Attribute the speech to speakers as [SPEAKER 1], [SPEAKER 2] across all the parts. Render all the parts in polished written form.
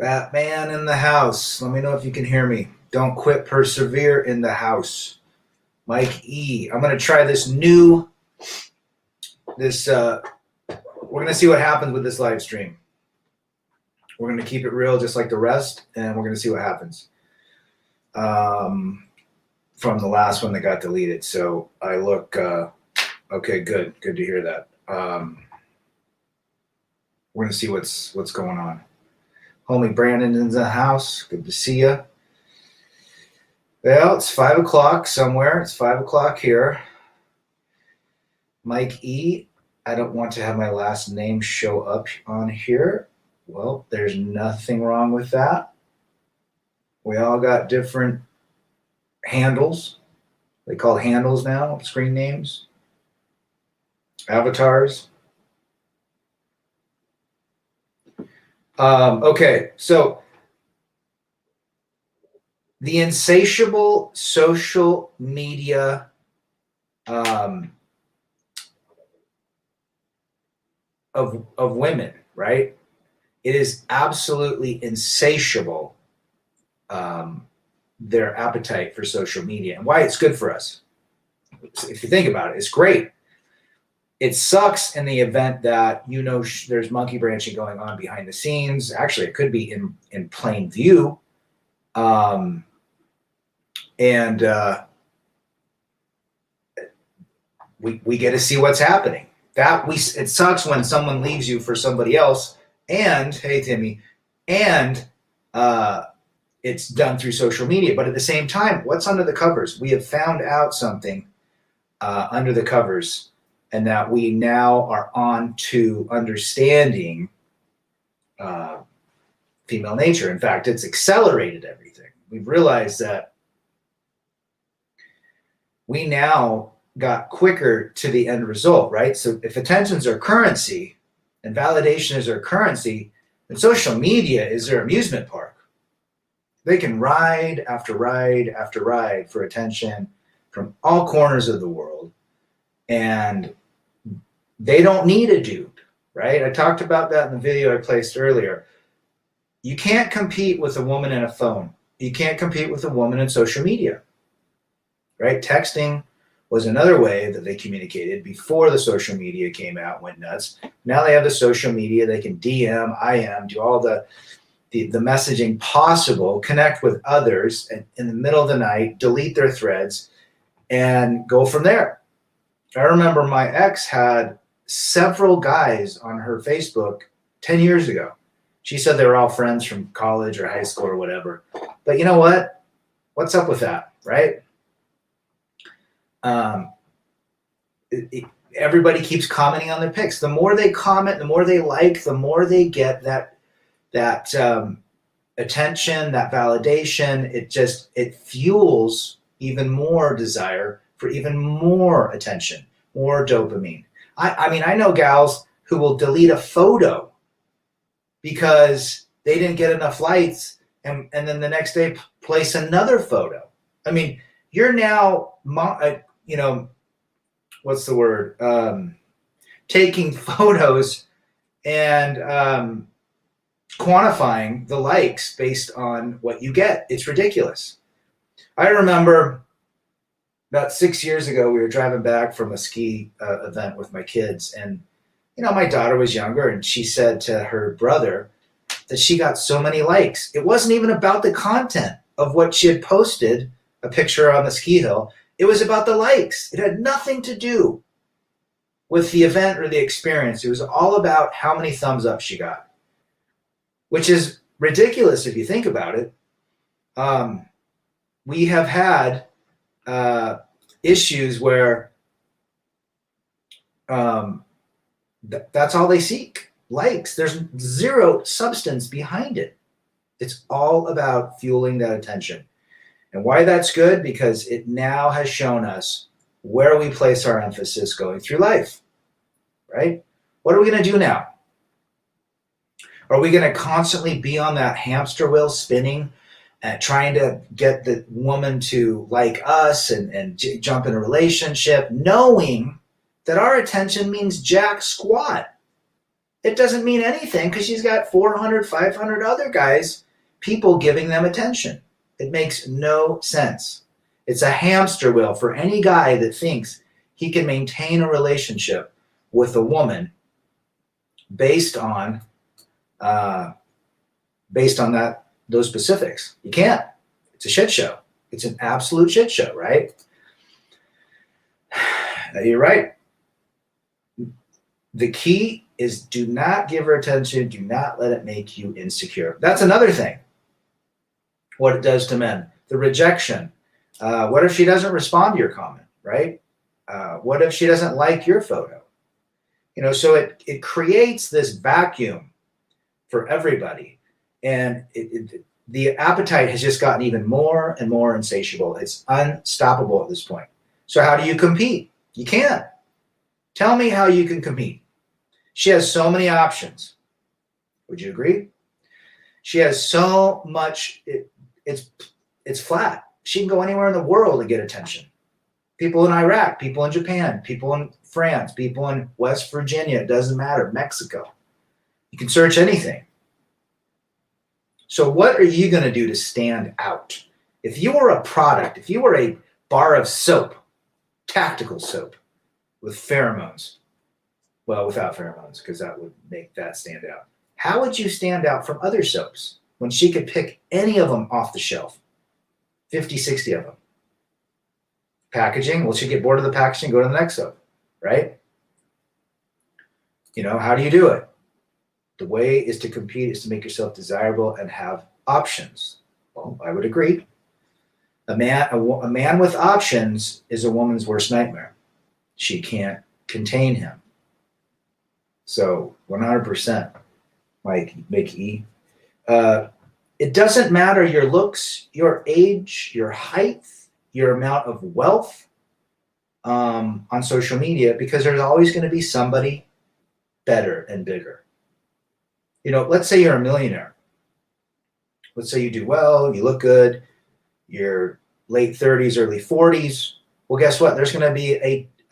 [SPEAKER 1] Batman in the house. Let me know if you can hear me. Don't quit, persevere in the house. Mike E. I'm going to try this new, we're going to see what happens with this live stream. We're going to keep it real just like the rest, and we're going to see what happens from the last one that got deleted. So I look, okay, good. Good to hear that. We're going to see what's going on. Homie Brandon in the house. Good to see you. Well, it's 5 o'clock somewhere. It's 5 o'clock here. Mike E. I don't want to have my last name show up on here. Well, there's nothing wrong with that. We all got different handles. They call handles now, screen names, avatars. Okay, so the insatiable social media of women, right? It is absolutely insatiable, their appetite for social media and why it's good for us. If you think about it, it's great. It sucks in the event that, there's monkey branching going on behind the scenes. Actually, it could be in plain view. We get to see what's happening. It sucks when someone leaves you for somebody else, and hey Timmy, and it's done through social media. But at the same time, what's under the covers? We have found out something under the covers, and that we now are on to understanding female nature. In fact, it's accelerated everything. We've realized that we now got quicker to the end result, right? So if attentions are currency and validation is their currency, then social media is their amusement park. They can ride after ride after ride for attention from all corners of the world. And they don't need a dude, right? I talked about that in the video I placed earlier. You can't compete with a woman in a phone. You can't compete with a woman in social media, right? Texting was another way that they communicated before the social media came out, went nuts. Now they have the social media. They can DM, IM, do all the messaging possible, connect with others in the middle of the night, delete their threads, and go from there. I remember my ex had several guys on her Facebook 10 years ago. She said they were all friends from college or high school or whatever. But you know what? What's up with that, right? Everybody keeps commenting on their pics. The more they comment, the more they like, the more they get that attention, that validation. It fuels even more desire for even more attention, more dopamine. I mean, I know gals who will delete a photo because they didn't get enough likes, and then the next day place another photo. I mean, you're now, what's the word? Taking photos and quantifying the likes based on what you get. It's ridiculous. I remember about 6 years ago, we were driving back from a ski event with my kids, and my daughter was younger, and she said to her brother that she got so many likes. It wasn't even about the content of what she had posted, a picture on the ski hill. It was about the likes. It had nothing to do with the event or the experience. It was all about how many thumbs up she got, which is ridiculous if you think about it. We have had issues where that's all they seek, likes. There's zero substance behind it. It's all about fueling that attention. And why that's good? Because it now has shown us where we place our emphasis going through life, right? What are we going to do now? Are we going to constantly be on that hamster wheel spinning and trying to get the woman to like us and jump in a relationship, knowing that our attention means jack squat? It doesn't mean anything because she's got 400, 500 other guys, people giving them attention. It makes no sense. It's a hamster wheel for any guy that thinks he can maintain a relationship with a woman based on those specifics. You can't. It's a shit show. It's an absolute shit show, right? You're right. The key is do not give her attention. Do not let it make you insecure. That's another thing. What it does to men. The rejection. What if she doesn't respond to your comment, right? What if she doesn't like your photo? So it creates this vacuum for everybody. And the appetite has just gotten even more and more insatiable. It's unstoppable at this point. So how do you compete? You can't. Tell me how you can compete. She has so many options. Would you agree? She has so much, it's flat. She can go anywhere in the world to get attention. People in Iraq, people in Japan, people in France, people in West Virginia, it doesn't matter, Mexico. You can search anything. So what are you going to do to stand out? If you were a product, if you were a bar of soap, tactical soap with pheromones, well, without pheromones, because that would make that stand out. How would you stand out from other soaps when she could pick any of them off the shelf? 50, 60 of them. Packaging, well, she'd get bored of the packaging, go to the next soap, right? How do you do it? The way is to compete, is to make yourself desirable and have options. Well, I would agree. A man with options is a woman's worst nightmare. She can't contain him. So 100%, Mike E. It doesn't matter your looks, your age, your height, your amount of wealth on social media, because there's always going to be somebody better and bigger. Let's say you're a millionaire. Let's say you do well, you look good, you're late 30s, early 40s. Well, guess what? There's going to be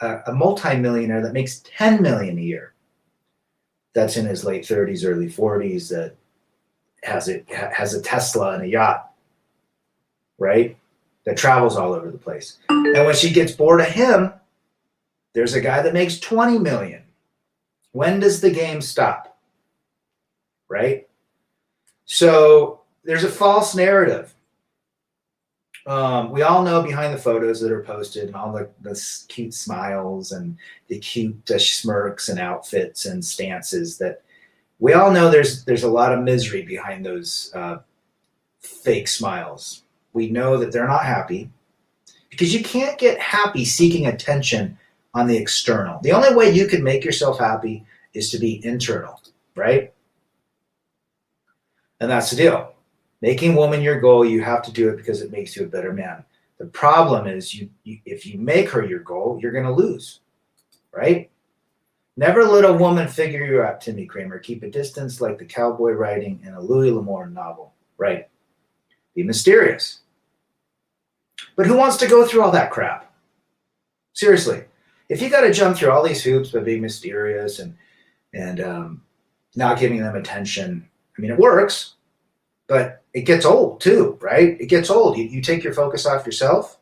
[SPEAKER 1] a multimillionaire that makes $10 million a year. That's in his late 30s, early 40s, that has a Tesla and a yacht, right? That travels all over the place. And when she gets bored of him, there's a guy that makes 20 million. When does the game stop? Right? So there's a false narrative. We all know behind the photos that are posted and all the cute smiles and the cute smirks and outfits and stances, that we all know there's a lot of misery behind those fake smiles. We know that they're not happy, because you can't get happy seeking attention on the external. The only way you can make yourself happy is to be internal, right? And that's the deal. Making woman your goal, you have to do it because it makes you a better man. The problem is if you make her your goal, you're going to lose, right? Never let a woman figure you out, Timmy Kramer. Keep a distance like the cowboy riding in a Louis L'Amour novel, right? Be mysterious. But who wants to go through all that crap? Seriously. If you got to jump through all these hoops by being mysterious and not giving them attention, it works, but it gets old too, right? It gets old. You take your focus off yourself,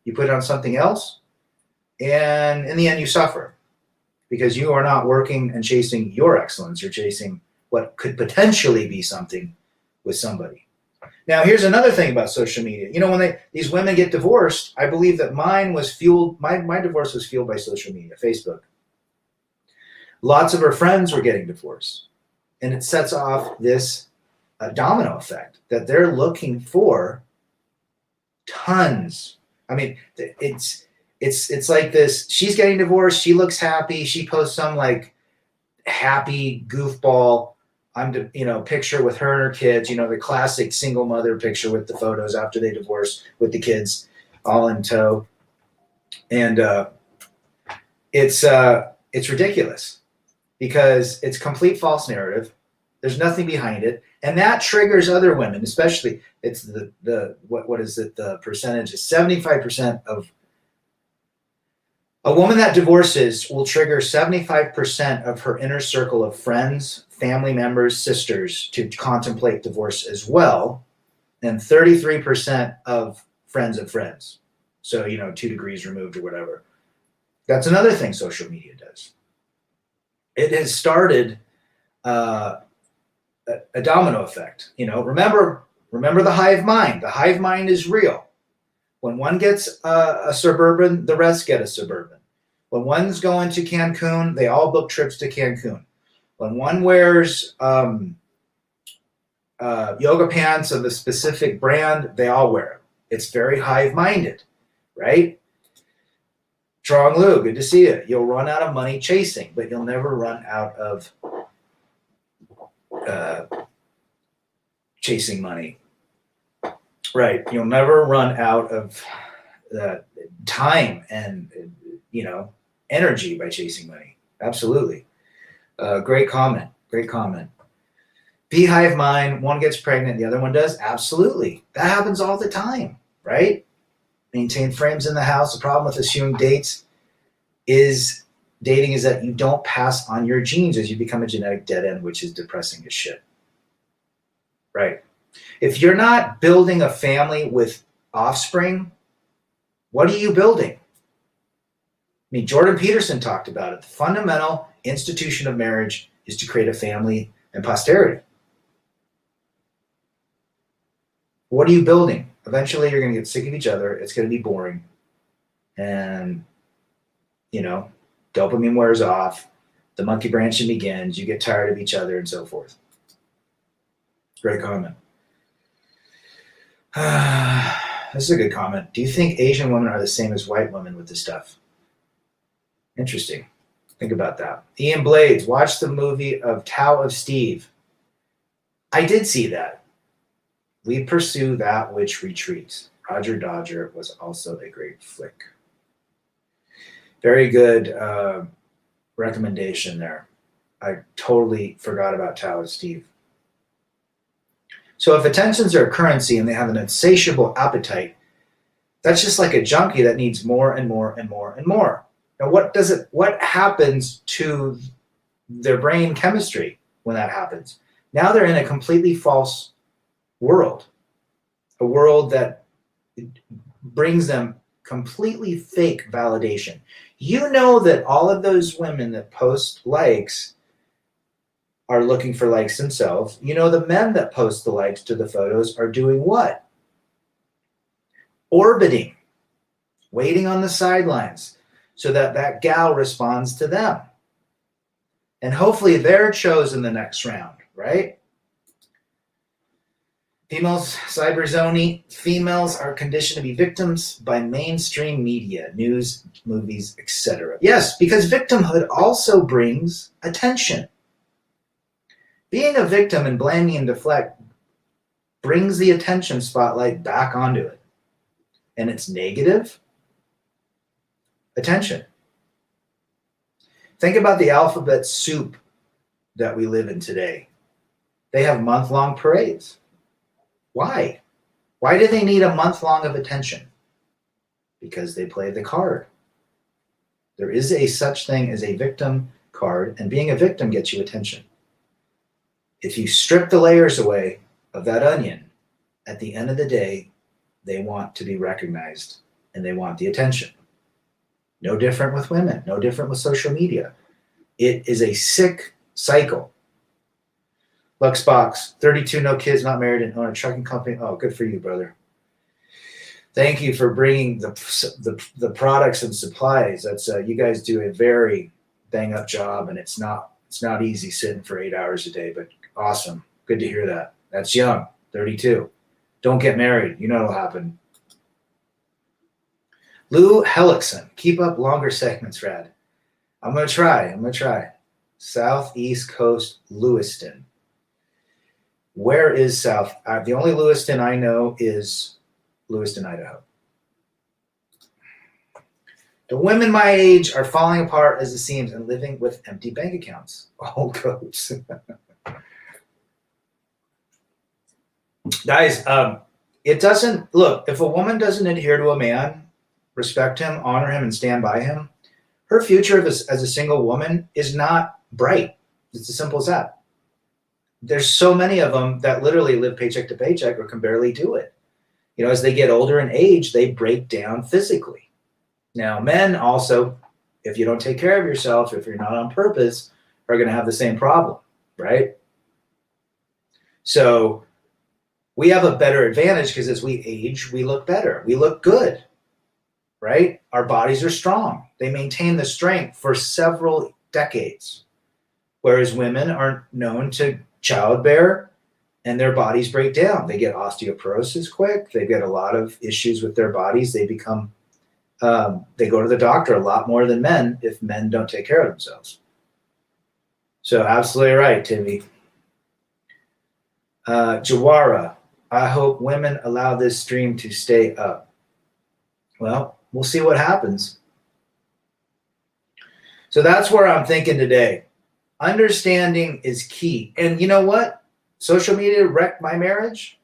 [SPEAKER 1] you put it on something else, and in the end you suffer because you are not working and chasing your excellence. You're chasing what could potentially be something with somebody. Now, here's another thing about social media. When these women get divorced, I believe that my divorce was fueled by social media, Facebook. Lots of her friends were getting divorced. And it sets off this domino effect that they're looking for tons. It's like this. She's getting divorced. She looks happy. She posts some happy goofball picture with her and her kids. The classic single mother picture with the photos after they divorce with the kids all in tow. And it's ridiculous. Because it's complete false narrative. There's nothing behind it. And that triggers other women, especially it's the percentage is 75% A woman that divorces will trigger 75% of her inner circle of friends, family members, sisters to contemplate divorce as well, and 33% of friends of friends. So, 2 degrees removed or whatever. That's another thing social media does. It has started a domino effect. Remember the hive mind. The hive mind is real. When one gets a Suburban, the rest get a Suburban. When one's going to Cancun, they all book trips to Cancun. When one wears yoga pants of a specific brand, they all wear them. It's very hive-minded, right? Trong Lu, good to see you. You'll run out of money chasing, but you'll never run out of chasing money. Right. You'll never run out of time and, energy by chasing money. Absolutely. Great comment. Great comment. Beehive mind, one gets pregnant, the other one does. Absolutely. That happens all the time, right? Maintain frames in the house. The problem with assuming dating is that you don't pass on your genes as you become a genetic dead end, which is depressing as shit. Right. If you're not building a family with offspring, what are you building? Jordan Peterson talked about it. The fundamental institution of marriage is to create a family and posterity. What are you building? Eventually, you're going to get sick of each other. It's going to be boring. And, dopamine wears off. The monkey branching begins. You get tired of each other and so forth. Great comment. This is a good comment. Do you think Asian women are the same as white women with this stuff? Interesting. Think about that. Ian Blades, watch the movie of Tao of Steve. I did see that. We pursue that which retreats. Roger Dodger was also a great flick. Very good recommendation there. I totally forgot about Tao of Steve. So if attentions are a currency and they have an insatiable appetite, that's just like a junkie that needs more and more and more and more. Now, what happens to their brain chemistry when that happens? Now they're in a completely false world, a world that brings them completely fake validation. You know that all of those women that post likes are looking for likes themselves. You know the men that post the likes to the photos are doing what? Orbiting, waiting on the sidelines so that gal responds to them. And hopefully they're chosen the next round, right? Females are conditioned to be victims by mainstream media, news, movies, etc. Yes, because victimhood also brings attention. Being a victim and blaming and deflect brings the attention spotlight back onto it. And it's negative attention. Think about the alphabet soup that we live in today. They have month-long parades. Why? Why do they need a month long of attention? Because they play the card. There is a such thing as a victim card, and being a victim gets you attention. If you strip the layers away of that onion, at the end of the day, they want to be recognized and they want the attention. No different with women, no different with social media. It is a sick cycle. Luxbox, 32, no kids, not married, and own a trucking company. Oh, good for you, brother. Thank you for bringing the products and supplies. That's you guys do a very bang up job, and it's not easy sitting for 8 hours a day. But awesome, good to hear that. That's young, 32. Don't get married. You know what'll happen. Lou Hellickson, keep up longer segments, Rad. I'm gonna try. Southeast Coast, Lewiston. Where is South? The only Lewiston I know is Lewiston, Idaho. The women my age are falling apart as it seems and living with empty bank accounts. Oh, goats. Guys, it doesn't, look, if a woman doesn't adhere to a man, respect him, honor him, and stand by him, Her future as a single woman is not bright. It's as simple as that. There's so many of them that literally live paycheck to paycheck or can barely do it. As they get older in age, they break down physically. Now, men also, if you don't take care of yourself, if you're not on purpose, are going to have the same problem, right? So we have a better advantage because as we age, we look better. We look good, right? Our bodies are strong. They maintain the strength for several decades, whereas women are known to childbear and their bodies break down. They get osteoporosis quick. They get a lot of issues with their bodies. They become, they go to the doctor a lot more than men if men don't take care of themselves. So absolutely right, Timmy. Jawara, I hope women allow this stream to stay up. Well, we'll see what happens. So that's where I'm thinking today. Understanding is key. And you know what? Social media wrecked my marriage.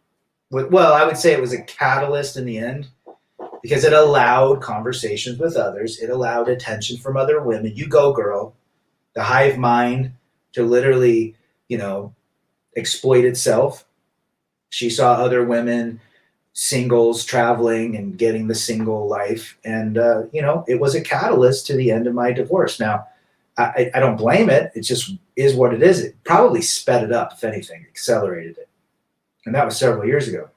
[SPEAKER 1] Well, I would say it was a catalyst in the end because it allowed conversations with others. It allowed attention from other women. You go, girl. The hive mind to literally, exploit itself. She saw other women, singles, traveling and getting the single life. And, it was a catalyst to the end of my divorce. Now, I don't blame it. It just is what it is. It probably sped it up, if anything, accelerated it. And that was several years ago.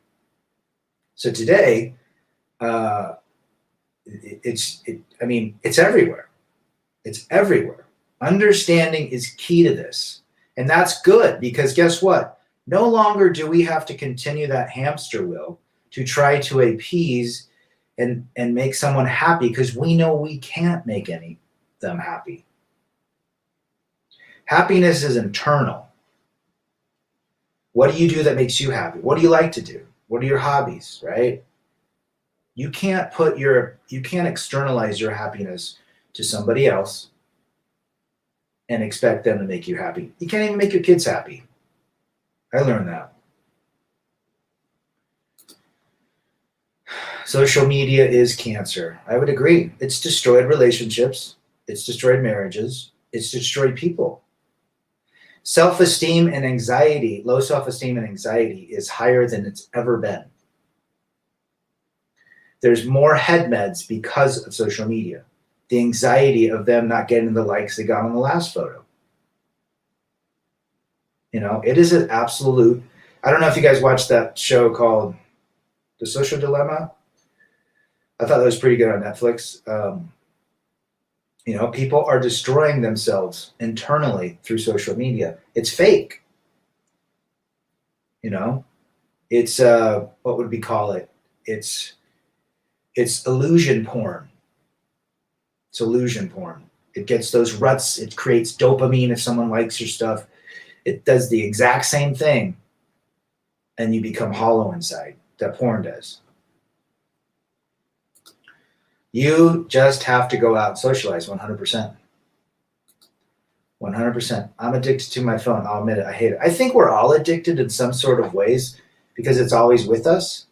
[SPEAKER 1] So today, it's everywhere. It's everywhere. Understanding is key to this. And that's good because guess what? No longer do we have to continue that hamster wheel to try to appease and make someone happy because we know we can't make them happy. Happiness is internal. What do you do that makes you happy? What do you like to do? What are your hobbies, right? You can't externalize your happiness to somebody else and expect them to make you happy. You can't even make your kids happy. I learned that. Social media is cancer. I would agree. It's destroyed relationships. It's destroyed marriages. It's destroyed people. Self-esteem and anxiety, low self-esteem and anxiety is higher than it's ever been. There's more head meds because of social media. The anxiety of them not getting the likes they got on the last photo. It is an absolute, I don't know if you guys watched that show called The Social Dilemma. I thought that was pretty good on Netflix. People are destroying themselves internally through social media. It's fake. It's what would we call it? It's illusion porn. It's illusion porn. It gets those ruts. It creates dopamine if someone likes your stuff. It does the exact same thing, and you become hollow inside. That porn does. You just have to go out and socialize 100%. 100%. I'm addicted to my phone. I'll admit it. I hate it. I think we're all addicted in some sort of ways because it's always with us.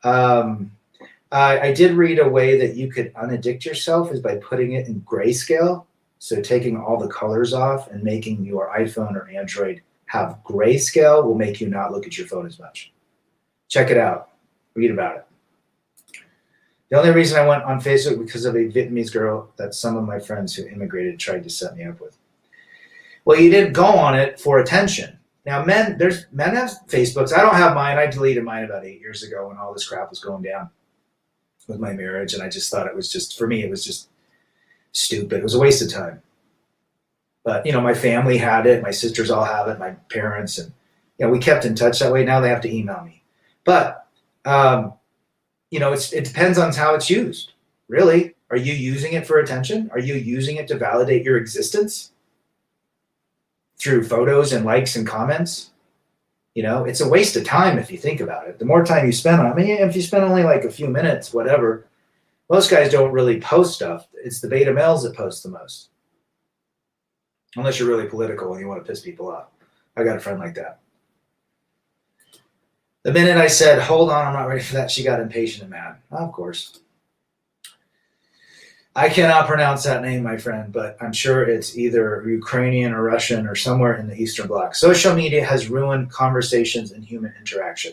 [SPEAKER 1] I did read a way that you could unaddict yourself is by putting it in grayscale. So taking all the colors off and making your iPhone or Android have grayscale will make you not look at your phone as much. Check it out. Read about it. The only reason I went on Facebook because of a Vietnamese girl that some of my friends who immigrated tried to set me up with. Well, you didn't go on it for attention. Now, men have Facebooks. I don't have mine. I deleted mine about 8 years ago when all this crap was going down with my marriage, and I just thought it was just, for me, it was just stupid. It was a waste of time. But, my family had it. My sisters all have it, my parents, and, we kept in touch that way. Now they have to email me. But, it depends on how it's used. Really, are you using it for attention? Are you using it to validate your existence through photos and likes and comments? It's a waste of time if you think about it. The more time you spend on it, if you spend only like a few minutes, whatever, most guys don't really post stuff. It's the beta males that post the most. Unless you're really political and you want to piss people off. I got a friend like that. The minute I said, hold on, I'm not ready for that, she got impatient and mad. Of course. I cannot pronounce that name, my friend, but I'm sure it's either Ukrainian or Russian or somewhere in the Eastern Bloc. Social media has ruined conversations and human interaction.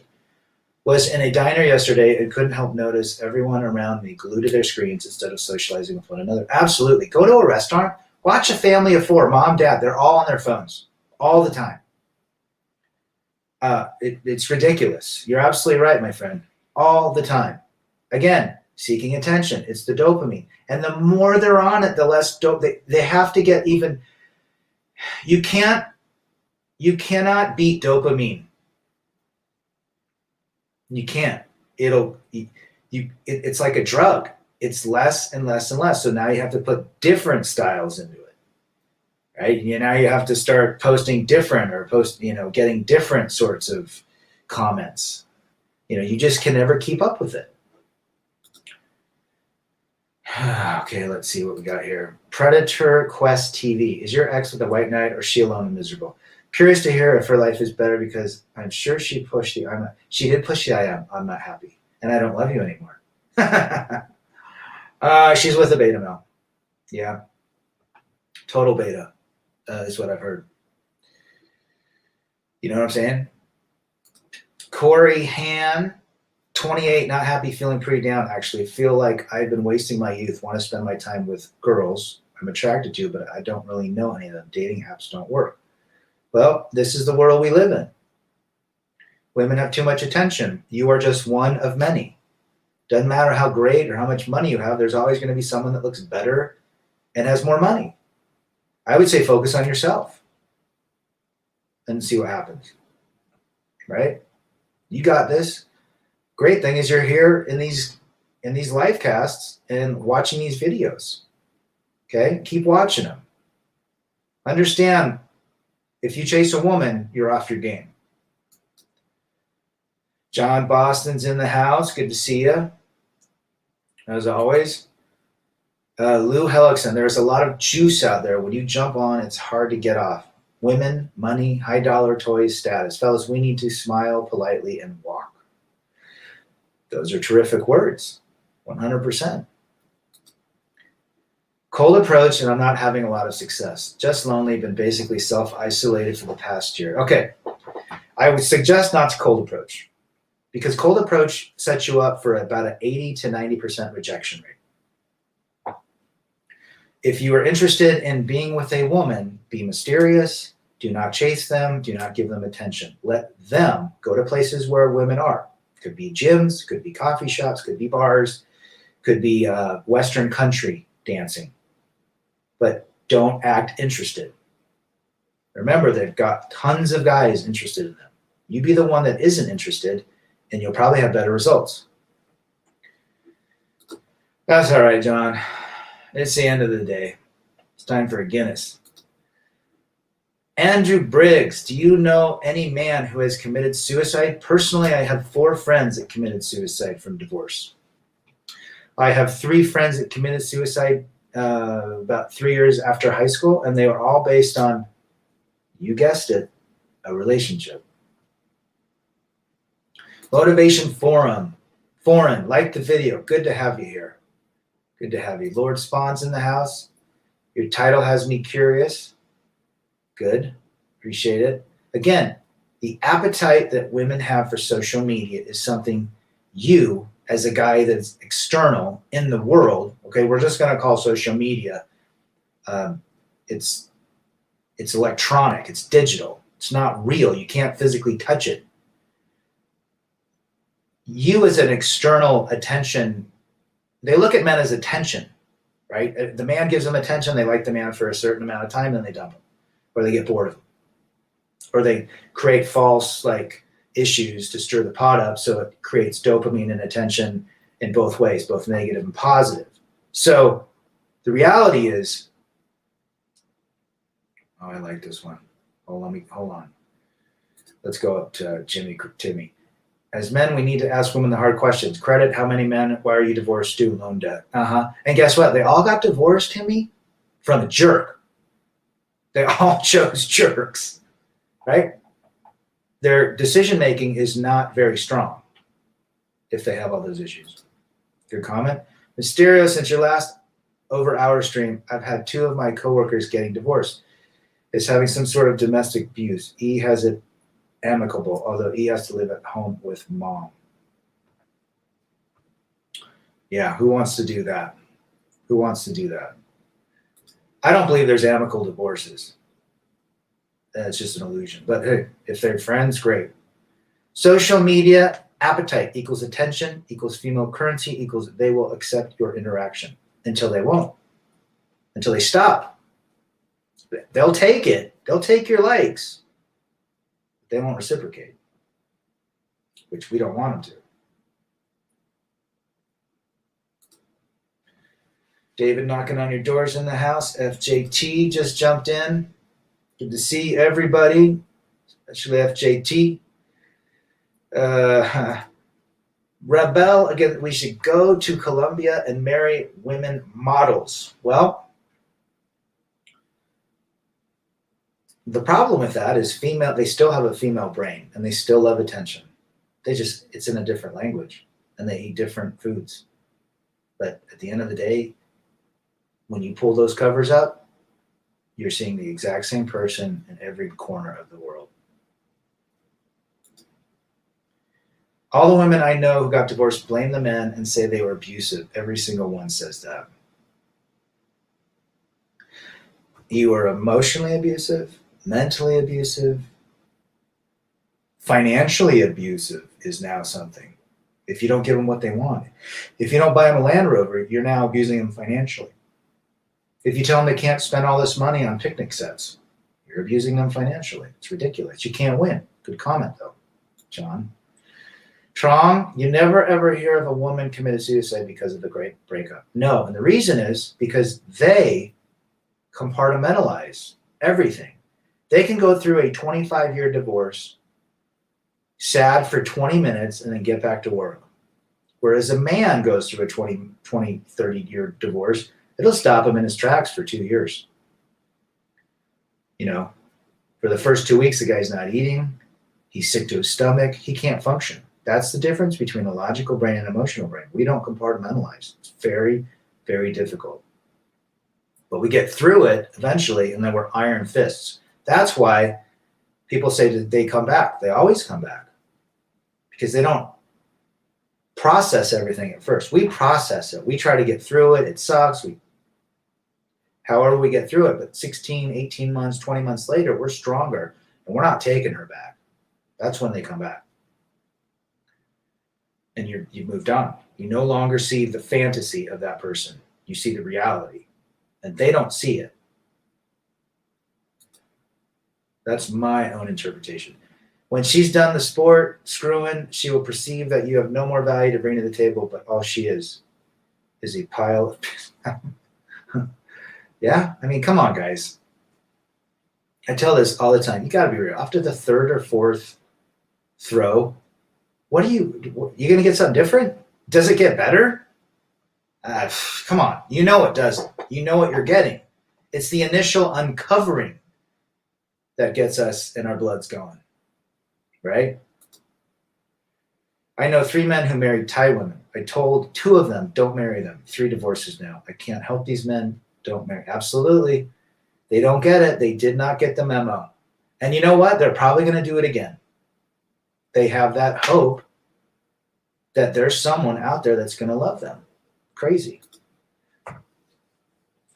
[SPEAKER 1] Was in a diner yesterday and couldn't help notice everyone around me glued to their screens instead of socializing with one another. Absolutely. Go to a restaurant, watch a family of four, mom, dad, they're all on their phones all the time. It's ridiculous. You're absolutely right, my friend. All the time. Again, seeking attention. It's the dopamine. And the more they're on it, the less dope they have to get. Even you cannot beat dopamine. You can't. It's like a drug. It's less and less and less. So now you have to put different styles into it, right? Now you have to start posting different or getting different sorts of comments. You just can never keep up with it. Okay, let's see what we got here. Predator Quest TV. Is your ex with a white knight or she alone and miserable? Curious to hear if her life is better because I'm sure she pushed the she did push the I'm not happy and I don't love you anymore. She's with a beta male. Yeah. Total beta is what I've heard. You know what I'm saying? Corey Han, 28, not happy, feeling pretty down, actually. Feel like I've been wasting my youth, want to spend my time with girls I'm attracted to, but I don't really know any of them. Dating apps don't work. Well, this is the world we live in. Women have too much attention. You are just one of many. Doesn't matter how great or how much money you have, there's always going to be someone that looks better and has more money. I would say focus on yourself and see what happens. Right? You got this. Great thing is you're here in these live casts and watching these videos. Okay? Keep watching them. Understand, if you chase a woman, you're off your game. John Boston's in the house. Good to see you. As always. Lou Hellickson, there's a lot of juice out there. When you jump on, it's hard to get off. Women, money, high dollar toys, status. Fellas, we need to smile politely and walk. Those are terrific words. 100%. Cold approach, and I'm not having a lot of success. Just lonely, been basically self-isolated for the past year. Okay. I would suggest not to cold approach because cold approach sets you up for about an 80 to 90% rejection rate. If you are interested in being with a woman, be mysterious. Do not chase them. Do not give them attention. Let them go to places where women are. Could be gyms, could be coffee shops, could be bars, could be Western country dancing. But don't act interested. Remember, they've got tons of guys interested in them. You be the one that isn't interested, and you'll probably have better results. That's all right, John. It's the end of the day. It's time for a Guinness. Andrew Briggs, do you know any man who has committed suicide? Personally, I have 4 friends that committed suicide from divorce. I have 3 friends that committed suicide about 3 years after high school, and they were all based on, you guessed it, a relationship. Motivation Forum. Foreign, like the video. Good to have you here. Good to have you. Lord Spawn's in the house. Your title has me curious. Good. Appreciate it. Again, the appetite that women have for social media is something you, as a guy that's external in the world, okay, we're just going to call social media, it's electronic, it's digital, it's not real, you can't physically touch it. You as an external attention, they look at men as attention, right? The man gives them attention, they like the man for a certain amount of time, then they dump him, or they get bored of him, or they create false issues to stir the pot up, so it creates dopamine and attention in both ways, both negative and positive. So the reality is, oh, I like this one. Hold on. Let's go up to Timmy. As men, we need to ask women the hard questions. Credit, how many men? Why are you divorced? Student loan debt. And guess what? They all got divorced, Timmy, from a jerk. They all chose jerks, right? Their decision-making is not very strong if they have all those issues. Good comment. Mysterio, since your last over our stream, I've had 2 of my coworkers getting divorced. Is having some sort of domestic abuse. E has it amicable, although E has to live at home with mom. Yeah, who wants to do that? Who wants to do that? I don't believe there's amicable divorces. That's just an illusion. But hey, if they're friends, great. Social media appetite equals attention, equals female currency, equals they will accept your interaction until they won't, until they stop. They'll take it. They'll take your likes. They won't reciprocate, which we don't want them to. David knocking on your doors in the house. FJT just jumped in. Good to see everybody, especially FJT. Rebel, again, we should go to Colombia and marry women models. Well, the problem with that is female, they still have a female brain and they still love attention. It's in a different language and they eat different foods. But at the end of the day, when you pull those covers up, you're seeing the exact same person in every corner of the world. All the women I know who got divorced blame the men and say they were abusive. Every single one says that. You are emotionally abusive, mentally abusive, financially abusive is now something. If you don't give them what they want. If you don't buy them a Land Rover, you're now abusing them financially. If you tell them they can't spend all this money on picnic sets, you're abusing them financially. It's ridiculous. You can't win. Good comment, though, John. Trong, you never ever hear of a woman committed suicide because of the great breakup. No, and the reason is because they compartmentalize everything. They can go through a 25-year divorce, sad for 20 minutes, and then get back to work. Whereas a man goes through a 20, 30-year divorce, it'll stop him in his tracks for 2 years. You know, for the first 2 weeks, the guy's not eating. He's sick to his stomach. He can't function. That's the difference between a logical brain and an emotional brain. We don't compartmentalize. It's very, very difficult. But we get through it eventually, and then we're iron fists. That's why people say that they come back. They always come back because they don't process everything at first. We process it. We try to get through it. It sucks. However we get through it. But 16, 18 months, 20 months later, we're stronger, and we're not taking her back. That's when they come back. And you've moved on. You no longer see the fantasy of that person. You see the reality. And they don't see it. That's my own interpretation. When she's done the sport, screwing, she will perceive that you have no more value to bring to the table, but all she is a pile of... Yeah? I mean, come on, guys. I tell this all the time. You got to be real. After the third or fourth throw, you going to get something different? Does it get better? Come on. You know it doesn't. You know what you're getting. It's the initial uncovering that gets us and our bloods going. Right? I know 3 men who married Thai women. I told 2 of them, don't marry them. 3 divorces now. I can't help these men. Don't marry. Absolutely. They don't get it. They did not get the memo. And you know what? They're probably going to do it again. They have that hope that there's someone out there that's going to love them. Crazy.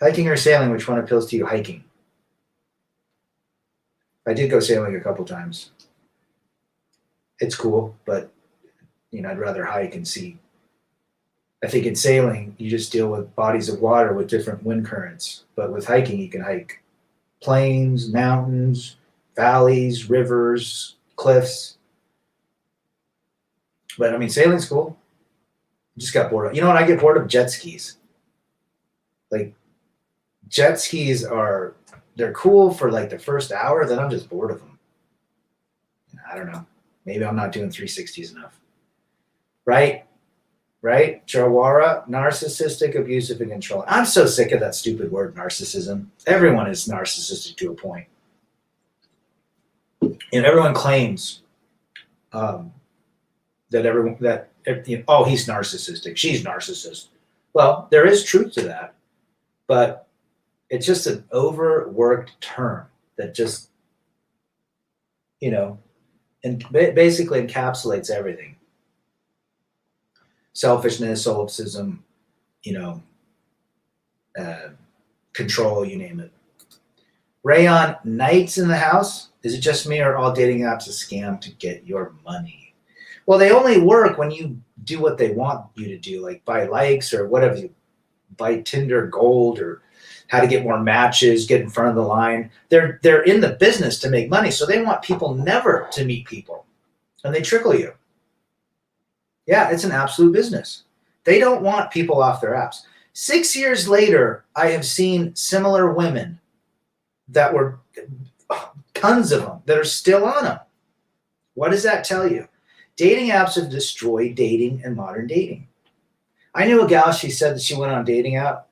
[SPEAKER 1] Hiking or sailing, which one appeals to you? Hiking. I did go sailing a couple times. It's cool, but I'd rather hike and see. I think in sailing, you just deal with bodies of water with different wind currents. But with hiking, you can hike plains, mountains, valleys, rivers, cliffs. But I mean, sailing's cool. I just got bored of. You know what? I get bored of jet skis. Like, jet skis they're cool for like the first hour. Then I'm just bored of them. I don't know. Maybe I'm not doing 360s enough. Right? Jawara, narcissistic, abusive, and controlling. I'm so sick of that stupid word, narcissism. Everyone is narcissistic to a point. And everyone claims that he's narcissistic, she's narcissist. Well, there is truth to that. but it's just an overworked term that just, and basically encapsulates everything. Selfishness, solipsism, control, you name it. Rayon, nights in the house. Is it just me, or are all dating apps a scam to get your money? Well, they only work when you do what they want you to do, like buy likes or whatever, you buy Tinder Gold or how to get more matches, get in front of the line. They're in the business to make money, so they want people never to meet people, and they trickle you. Yeah, it's an absolute business. They don't want people off their apps. 6 years later, I have seen similar women that were tons of them that are still on them. What does that tell you? Dating apps have destroyed dating and modern dating. I knew a gal, she said that she went on a dating app.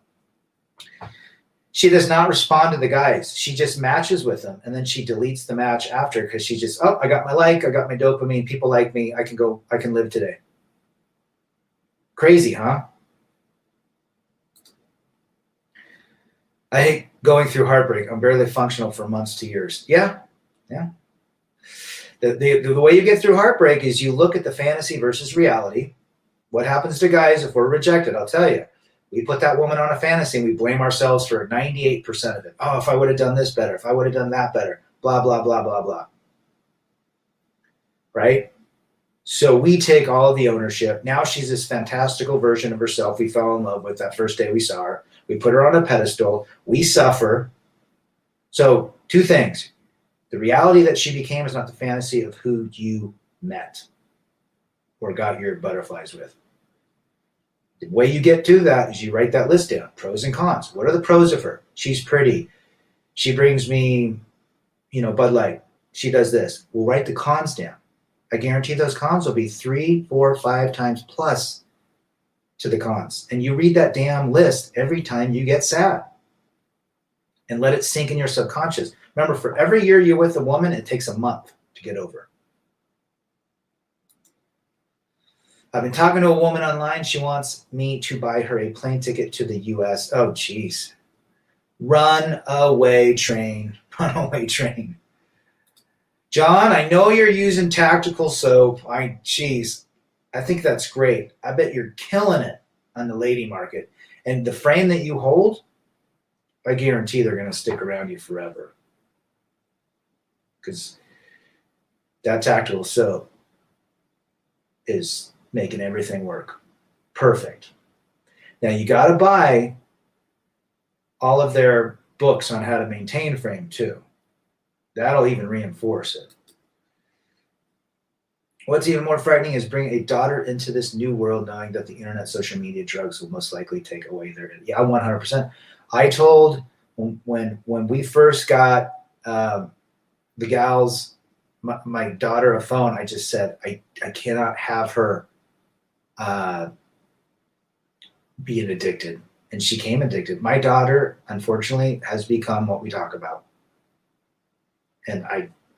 [SPEAKER 1] She does not respond to the guys. She just matches with them, and then she deletes the match after because she just, I got my like, I got my dopamine, people like me, I can live today. Crazy, huh? I hate going through heartbreak. I'm barely functional for months to years. Yeah. The way you get through heartbreak is you look at the fantasy versus reality. What happens to guys if we're rejected? I'll tell you. We put that woman on a fantasy and we blame ourselves for 98% of it. Oh, if I would have done this better, if I would have done that better, blah, blah, blah, blah, blah. Right? So we take all of the ownership. Now she's this fantastical version of herself we fell in love with that first day we saw her. We put her on a pedestal. We suffer. So 2 things. The reality that she became is not the fantasy of who you met or got your butterflies with. The way you get to that is you write that list down, pros and cons. What are the pros of her? She's pretty. She brings me, Bud Light. She does this. We'll write the cons down. I guarantee those cons will be 3, 4, 5 times plus to the cons. And you read that damn list every time you get sad and let it sink in your subconscious. Remember, for every year you're with a woman, it takes a month to get over. I've been talking to a woman online. She wants me to buy her a plane ticket to the U.S. Oh, geez. Runaway train. Runaway train. John, I know you're using tactical soap. I think that's great. I bet you're killing it on the lady market. And the frame that you hold, I guarantee they're going to stick around you forever. Because that tactical soap is making everything work perfect. Now you got to buy all of their books on how to maintain frame too. That'll even reinforce it. What's even more frightening is bringing a daughter into this new world knowing that the internet, social media, drugs will most likely take away their, 100%. I told when we first got the gals, my daughter a phone, I just said, I cannot have her being addicted. And she came addicted. My daughter, unfortunately, has become what we talk about. And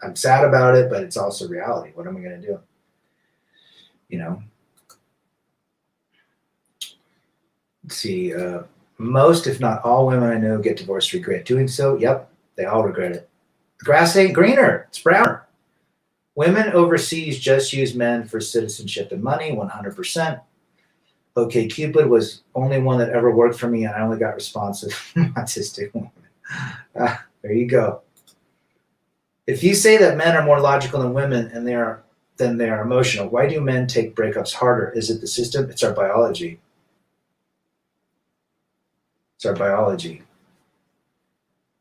[SPEAKER 1] I'm sad about it, but it's also reality. What am I going to do? Let's see. Most, if not all women I know get divorced regret doing so. Yep, they all regret it. The grass ain't greener. It's browner. Women overseas just use men for citizenship and money, 100%. Okay, Cupid was only one that ever worked for me, and I only got responsive autistic women. There you go. If you say that men are more logical than women and they are emotional, why do men take breakups harder? Is it the system? It's our biology. It's our biology.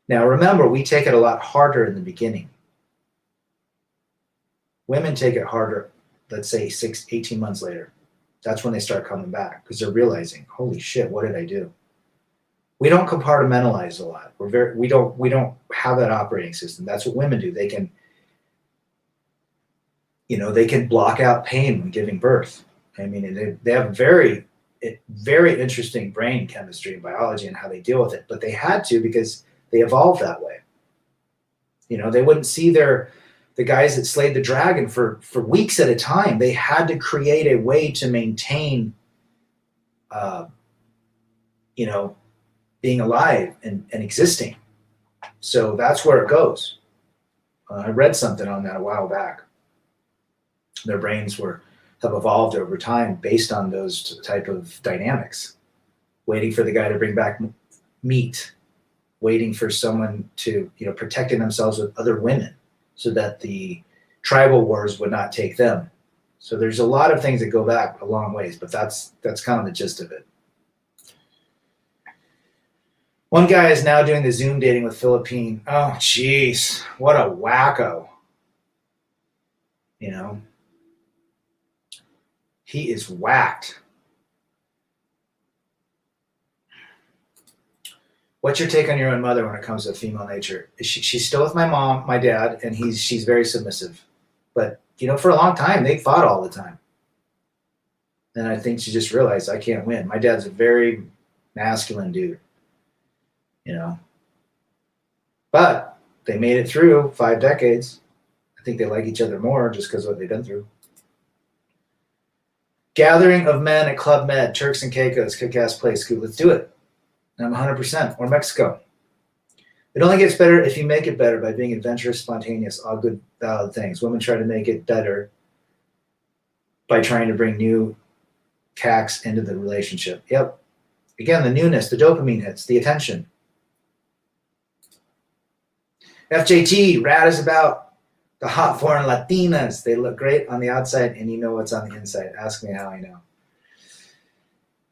[SPEAKER 1] Now remember, we take it a lot harder in the beginning. Women take it harder, let's say 18 months later. That's when they start coming back because they're realizing, holy shit, what did I do? We don't compartmentalize a lot. We don't have that operating system. That's what women do. They can, they can block out pain when giving birth. I mean, they have very interesting brain chemistry and biology and how they deal with it, but they had to because they evolved that way. They wouldn't see the guys that slayed the dragon for weeks at a time. They had to create a way to maintain, being alive and existing. So that's where it goes. I read something on that a while back. Their brains have evolved over time based on those type of dynamics. Waiting for the guy to bring back meat, waiting for someone to, protecting themselves with other women so that the tribal wars would not take them. So there's a lot of things that go back a long ways, but that's kind of the gist of it. One guy is now doing the Zoom dating with Philippine. Oh, jeez, what a wacko. He is whacked. What's your take on your own mother when it comes to female nature? She's still with my mom, my dad, and she's very submissive. But, for a long time, they fought all the time. And I think she just realized, I can't win. My dad's a very masculine dude, But they made it through 5 decades. I think they like each other more just because of what they've been through. Gathering of men at Club Med, Turks and Caicos, kick-ass place. Scoot, let's do it. I'm 100%. Or Mexico. It only gets better if you make it better by being adventurous, spontaneous, all good, valid things. Women try to make it better by trying to bring new tacks into the relationship. Yep. Again, the newness, the dopamine hits, the attention. FJT, rad is about the hot foreign Latinas. They look great on the outside, and you know what's on the inside. Ask me how I know.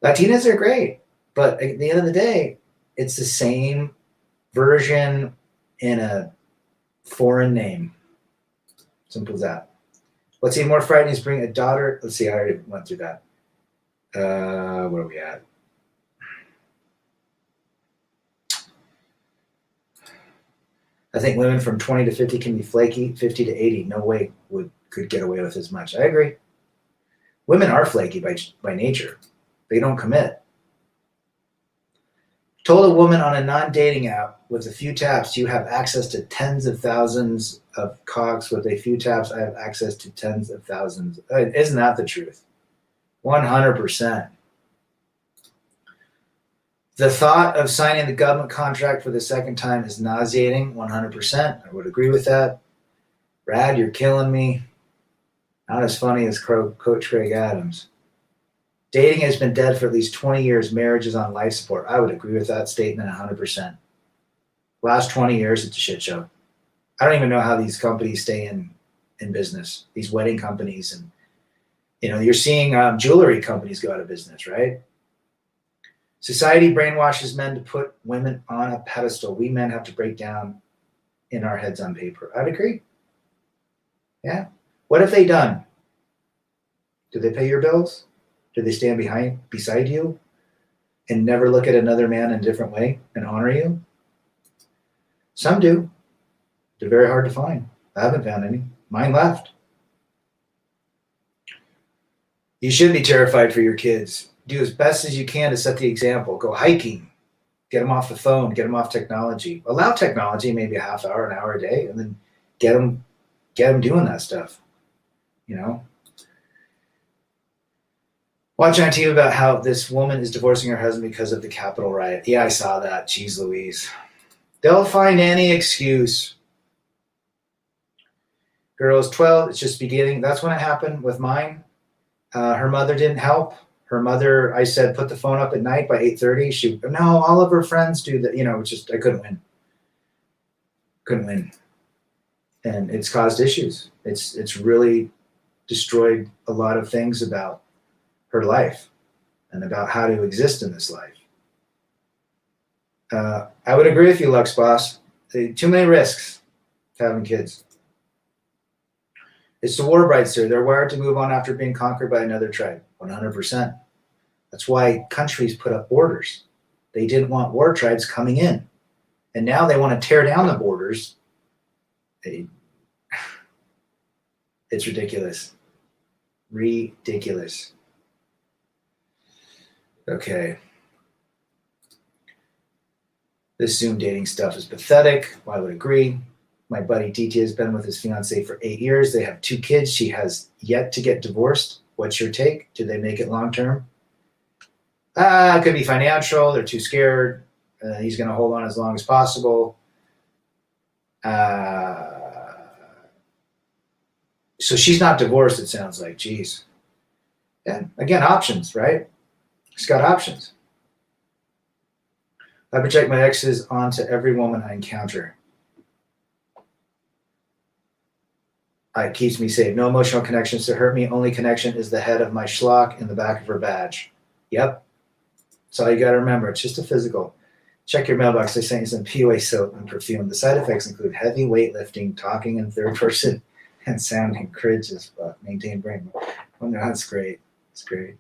[SPEAKER 1] Latinas are great. But at the end of the day, it's the same version in a foreign name. Simple as that. What's even more frightening is bring a daughter. Let's see, I already went through that. Where are we at? I think women from 20 to 50 can be flaky. 50 to 80, no way could get away with as much. I agree. Women are flaky by nature. They don't commit. Told a woman on a non-dating app with a few taps, you have access to tens of thousands of cocks. With a few taps, I have access to tens of thousands. Isn't that the truth? 100%. The thought of signing the government contract for the second time is nauseating. 100%. I would agree with that. Brad, you're killing me. Not as funny as Coach Craig Adams. Dating has been dead for at least 20 years. Marriage is on life support. I would agree with that statement 100%. Last 20 years, it's a shit show. I don't even know how these companies stay in business, these wedding companies. And, you're seeing jewelry companies go out of business, right? Society brainwashes men to put women on a pedestal. We men have to break down in our heads on paper. I'd agree. Yeah. What have they done? Do they pay your bills? Do they stand beside you and never look at another man in a different way and honor you? Some do. They're very hard to find. I haven't found any. Mine left. You should be terrified for your kids. Do as best as you can to set the example. Go hiking. Get them off the phone. Get them off technology. Allow technology maybe a half hour, an hour a day, and then get them doing that stuff. Watching on TV about how this woman is divorcing her husband because of the Capitol riot. Yeah, I saw that. Jeez Louise. They'll find any excuse. Girl is 12. It's just beginning. That's when it happened with mine. Her mother didn't help. Her mother, I said, put the phone up at night by 8:30. No, all of her friends do that. I couldn't win. Couldn't win. And it's caused issues. It's really destroyed a lot of things about her life and about how to exist in this life. I would agree with you, Lux Boss. Too many risks to having kids. It's the war bride, sir. They're wired to move on after being conquered by another tribe. 100%. That's why countries put up borders. They didn't want war tribes coming in. And now they want to tear down the borders. It's ridiculous. Ridiculous. Okay. This Zoom dating stuff is pathetic. Well, I would agree. My buddy DT has been with his fiance for 8 years. They have 2 kids. She has yet to get divorced. What's your take? Do they make it long term? It could be financial. They're too scared. He's going to hold on as long as possible. So she's not divorced, it sounds like. Jeez. Yeah, again, options, right? She's got options. I project my exes onto every woman I encounter. It keeps me safe. No emotional connections to hurt me. Only connection is the head of my schlock in the back of her badge. Yep. That's all you got to remember. It's just a physical. Check your mailbox. They sent you some POA soap and perfume. The side effects include heavy weightlifting, talking in third person, and sounding cringe as fuck. Maintain brain. Oh, no, that's great. It's great.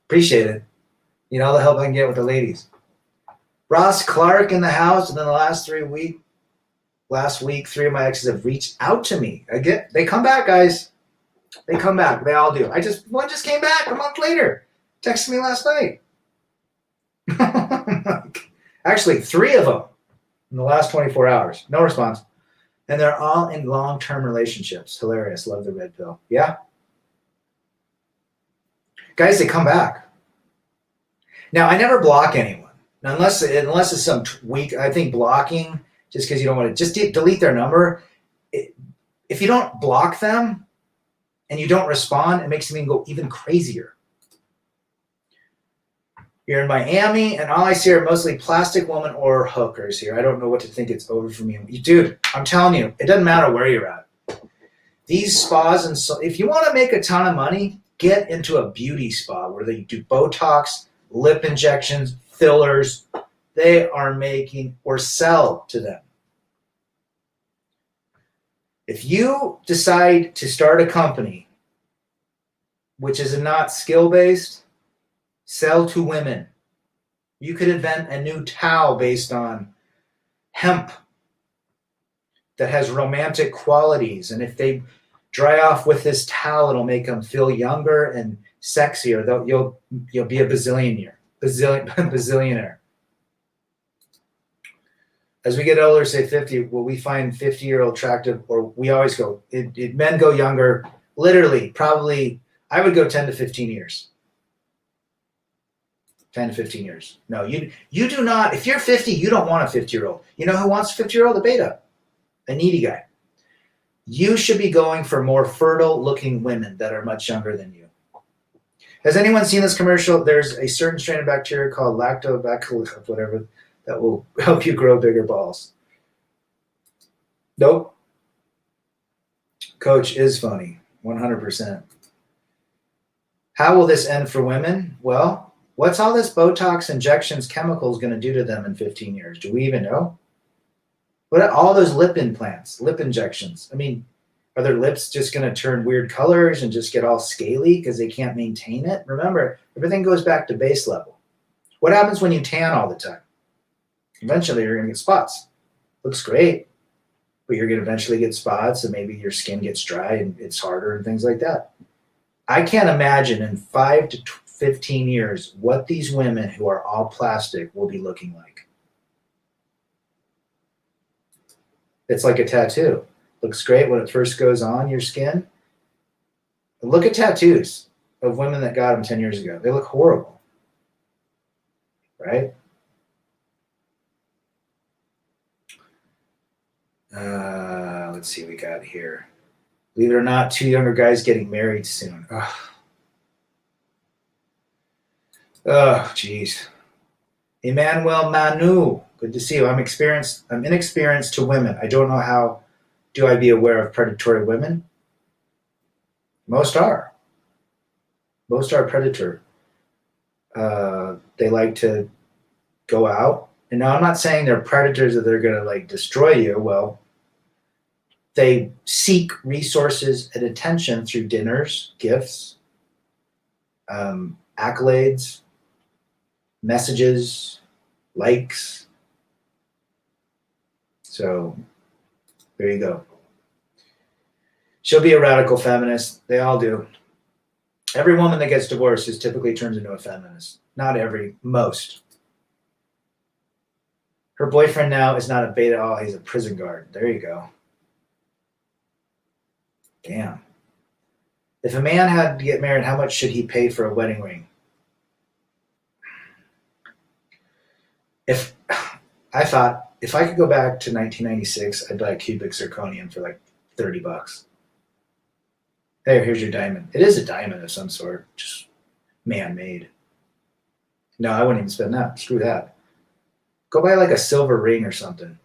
[SPEAKER 1] Appreciate it. You know, all the help I can get with the ladies. Ross Clark in the house. And then the last week, 3 of my exes have reached out to me. They come back, guys. They come back. They all do. One just came back a month later. Texted me last night. Actually, 3 of them in the last 24 hours. No response. And they're all in long-term relationships. Hilarious. Love the red pill. Yeah. Guys, they come back. Now, I never block anyone. Unless it's some weak, I think blocking, just because you don't want to, just delete their number. If you don't block them and you don't respond, it makes them go even crazier. You're in Miami, and all I see are mostly plastic women or hookers here. I don't know what to think. It's over for me. Dude, I'm telling you, it doesn't matter where you're at. These spas, and so if you want to make a ton of money, get into a beauty spa where they do Botox, lip injections, fillers. They are making or sell to them. If you decide to start a company which is not skill-based, sell to women. You could invent a new towel based on hemp that has romantic qualities. And if they dry off with this towel, it'll make them feel younger and sexier. You'll be a billionaire. As we get older, say 50, will we find 50-year-old attractive? Or we always go, men go younger, literally, probably, I would go 10 to 15 years. 10 to 15 years. No, you do not. If you're 50, you don't want a 50-year-old. You know who wants a 50-year-old? A beta. A needy guy. You should be going for more fertile-looking women that are much younger than you. Has anyone seen this commercial? There's a certain strain of bacteria called lactobacillus, whatever, that will help you grow bigger balls. Nope. Coach is funny. 100%. How will this end for women? Well, what's all this Botox injections, chemicals going to do to them in 15 years? Do we even know? What are all those lip implants, lip injections? I mean, are their lips just going to turn weird colors and just get all scaly because they can't maintain it? Remember, everything goes back to base level. What happens when you tan all the time? Eventually, you're going to get spots. Looks great, but you're going to eventually get spots, and maybe your skin gets dry and it's harder and things like that. I can't imagine in 5 to 15 years what these women who are all plastic will be looking like. It's like a tattoo. Looks great when it first goes on your skin. But look at tattoos of women that got them 10 years ago. They look horrible, right? Let's see what we got here. Believe it or not, 2 younger guys getting married soon. Oh, geez. Emmanuel Manu, good to see you. I'm inexperienced to women. I don't know how do I be aware of predatory women. Most are. Most are predator. They like to go out. And now I'm not saying they're predators that they're going to like destroy you. Well, they seek resources and attention through dinners, gifts, accolades, messages, likes. So there you go. She'll be a radical feminist. They all do. Every woman that gets divorced is typically turns into a feminist. Not every, most. Her boyfriend now is not a beta. Oh, he's a prison guard. There you go. Damn. If a man had to get married, how much should he pay for a wedding ring? I thought if I could go back to 1996, I'd buy a cubic zirconium for like $30. Hey, here's your diamond. It is a diamond of some sort, just man-made. No, I wouldn't even spend that. Screw that. Go buy like a silver ring or something.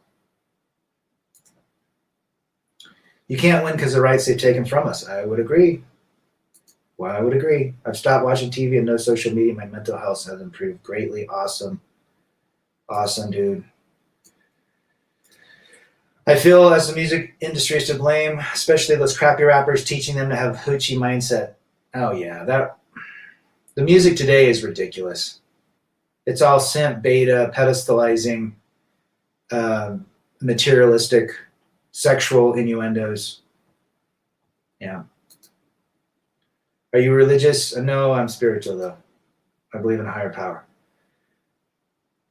[SPEAKER 1] You can't win because the rights they've taken from us. I would agree. Well, I would agree. I've stopped watching TV and no social media. My mental health has improved greatly. Awesome. Awesome, dude. I feel as the music industry is to blame, especially those crappy rappers teaching them to have hoochie mindset. Oh yeah, the music today is ridiculous. It's all simp, beta, pedestalizing, materialistic, sexual innuendos. Yeah. Are you religious? No, I'm spiritual though. I believe in a higher power.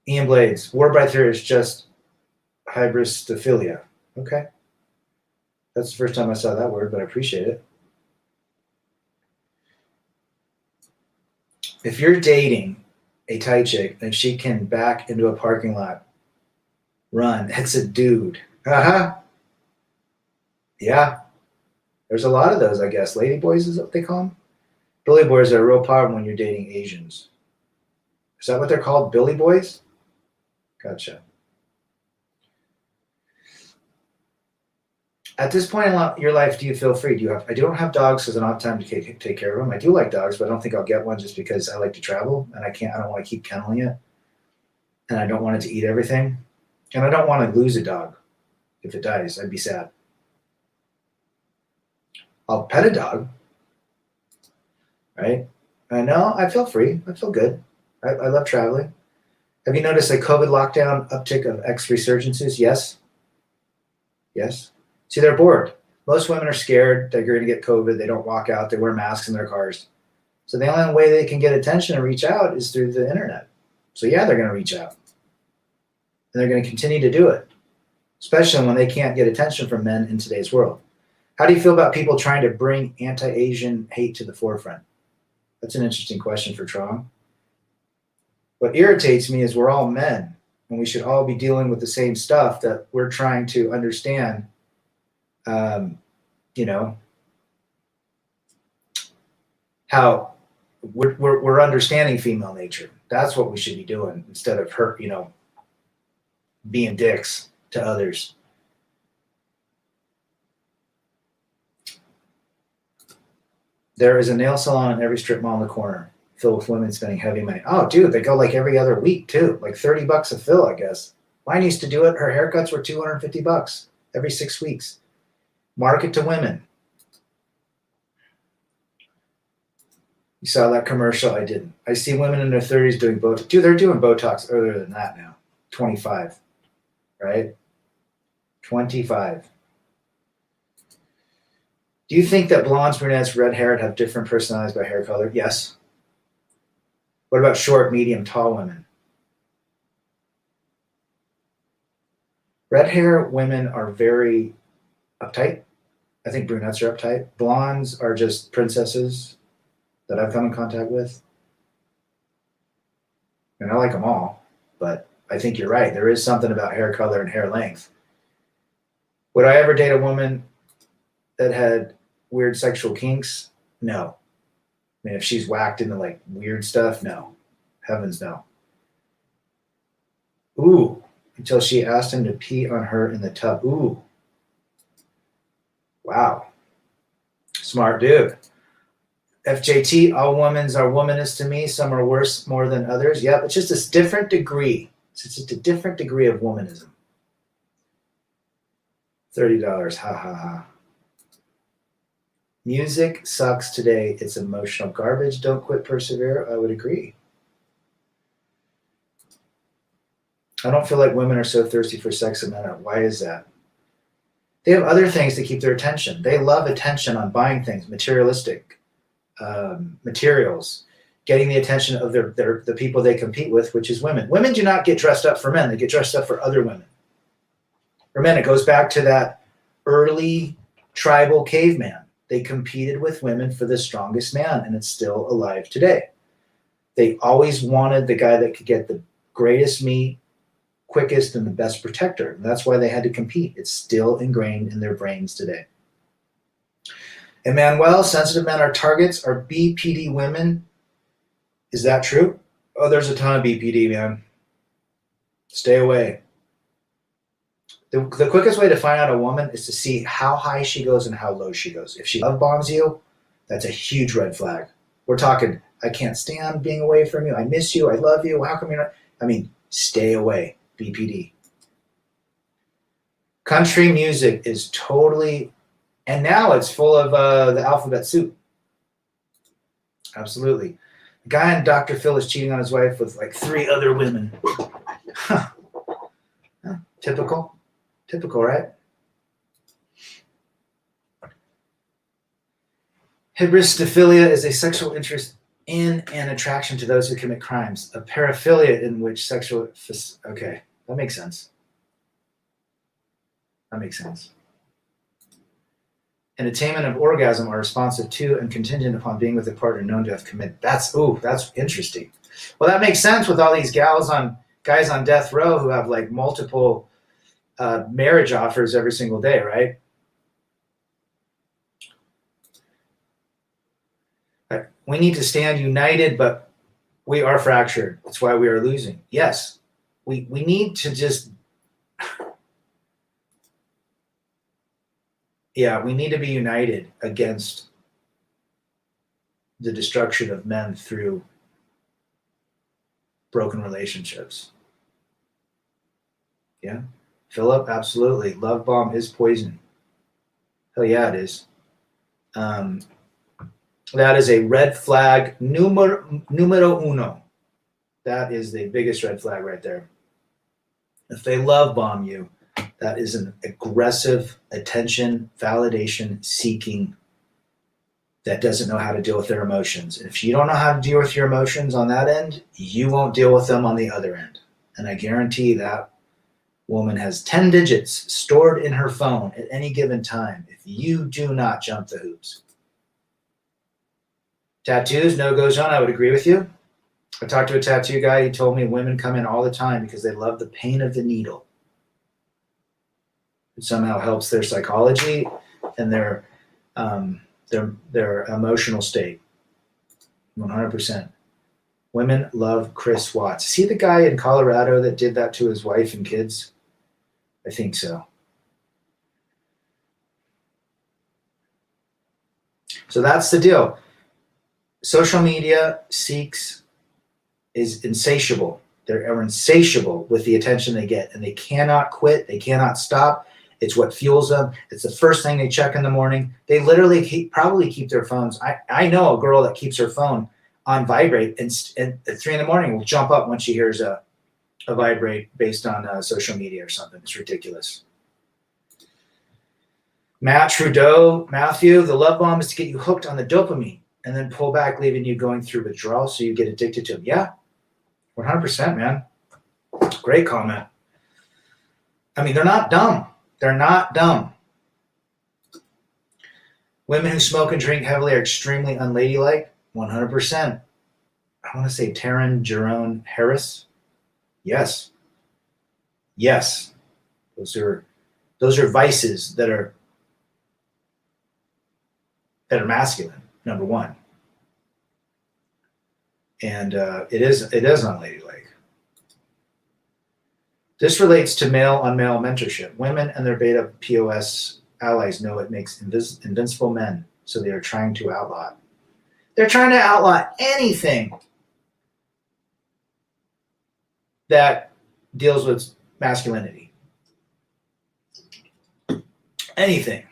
[SPEAKER 1] Ian Blades, war by theory is just hybristophilia. Okay. That's the first time I saw that word, but I appreciate it. If you're dating a tight chick and she can back into a parking lot, run. It's a dude. Uh-huh. Yeah. There's a lot of those, I guess. Lady boys is what they call them. Billy boys are a real problem when you're dating Asians. Is that what they're called? Billy boys? Gotcha. At this point in your life, do you feel free? I don't have dogs because I don't have time to take care of them. I do like dogs, but I don't think I'll get one just because I like to travel and I don't want to keep kenneling it. And I don't want it to eat everything. And I don't want to lose a dog. If it dies, I'd be sad. I'll pet a dog. Right? I know, I feel free. I feel good. I love traveling. Have you noticed a COVID lockdown uptick of resurgences? Yes. Yes. See, they're bored. Most women are scared that you're going to get COVID. They don't walk out. They wear masks in their cars. So the only way they can get attention and reach out is through the internet. So yeah, they're going to reach out. And they're going to continue to do it, especially when they can't get attention from men in today's world. How do you feel about people trying to bring anti-Asian hate to the forefront? That's an interesting question for Trong. What irritates me is we're all men, and we should all be dealing with the same stuff that we're trying to understand. How we're understanding female nature. That's what we should be doing instead of being dicks to others. There is a nail salon in every strip mall in the corner, filled with women spending heavy money. Oh, dude, they go like every other week too, like $30 a fill, I guess. Mine used to do it. Her haircuts were $250 every 6 weeks. Market to women. You saw that commercial? I didn't. I see women in their 30s doing Botox. Dude, they're doing Botox earlier than that now. 25, right? 25. Do you think that blondes, brunettes, red-haired have different personalities by hair color? Yes. What about short, medium, tall women? Red hair women are very uptight. I think brunettes are uptight. Blondes are just princesses that I've come in contact with. And I like them all, but I think you're right. There is something about hair color and hair length. Would I ever date a woman that had weird sexual kinks? No. I mean, if she's whacked into like weird stuff, no. Heavens no. Ooh, until she asked him to pee on her in the tub. Ooh. Wow. Smart dude. FJT, all women's are womanist to me. Some are worse more than others. Yep, it's just a different degree. It's just a different degree of womanism. $30, ha ha ha. Music sucks today. It's emotional garbage. Don't quit, persevere. I would agree. I don't feel like women are so thirsty for sex and men are. Why is that? They have other things to keep their attention. They love attention on buying things, materialistic materials, getting the attention of the people they compete with, which is women. Women do not get dressed up for men. They get dressed up for other women. For men, it goes back to that early tribal caveman. They competed with women for the strongest man, and it's still alive today. They always wanted the guy that could get the greatest meat quickest and the best protector. And that's why they had to compete. It's still ingrained in their brains today. Emmanuel, sensitive men are targets. Are BPD women? Is that true? Oh, there's a ton of BPD, man. Stay away. The quickest way to find out a woman is to see how high she goes and how low she goes. If she love bombs you, that's a huge red flag. We're talking, I can't stand being away from you. I miss you. I love you. How come you're not? I mean, stay away. BPD. Country music is totally, and now it's full of the alphabet soup. Absolutely. The guy in Dr. Phil is cheating on his wife with like 3 other women. Huh. Huh. Typical, right? Hybristophilia is a sexual interest in and attraction to those who commit crimes. A paraphilia in which sexual... Okay, that makes sense. That makes sense. An attainment of orgasm are responsive to and contingent upon being with a partner known to have committed. That's interesting. Well, that makes sense with all these guys on death row who have like multiple marriage offers every single day, right? We need to stand united, but we are fractured. That's why we are losing. Yes, we need to just... Yeah, we need to be united against the destruction of men through broken relationships. Yeah. Philip, absolutely. Love bomb is poison. Hell yeah, it is. That is a red flag numero uno. That is the biggest red flag right there. If they love bomb you, that is an aggressive, attention, validation seeking that doesn't know how to deal with their emotions. If you don't know how to deal with your emotions on that end, you won't deal with them on the other end. And I guarantee that woman has 10 digits stored in her phone at any given time if you do not jump the hoops. Tattoos, no go zone. I would agree with you. I talked to a tattoo guy. He told me women come in all the time because they love the pain of the needle. It somehow helps their psychology and their emotional state. 100%. Women love Chris Watts. See the guy in Colorado that did that to his wife and kids? I think so. So that's the deal. Social media is insatiable. They're insatiable with the attention they get, and they cannot quit. They cannot stop. It's what fuels them. It's the first thing they check in the morning. They literally probably keep their phones. I know a girl that keeps her phone on vibrate, and at 3 a.m. will jump up when she hears a vibrate based on social media or something. It's ridiculous. Matt Trudeau, Matthew, the love bomb is to get you hooked on the dopamine and then pull back, leaving you going through withdrawal so you get addicted to them. Yeah, 100%, man. Great comment. I mean, they're not dumb. They're not dumb. Women who smoke and drink heavily are extremely unladylike. 100%. I want to say Taryn Jerome Harris. Yes. Yes. Those are vices that are masculine, number one. And it is unladylike. This relates to male-on-male mentorship. Women and their beta POS allies know it makes invincible men, so they are trying to outlaw it. They're trying to outlaw anything that deals with masculinity. Anything.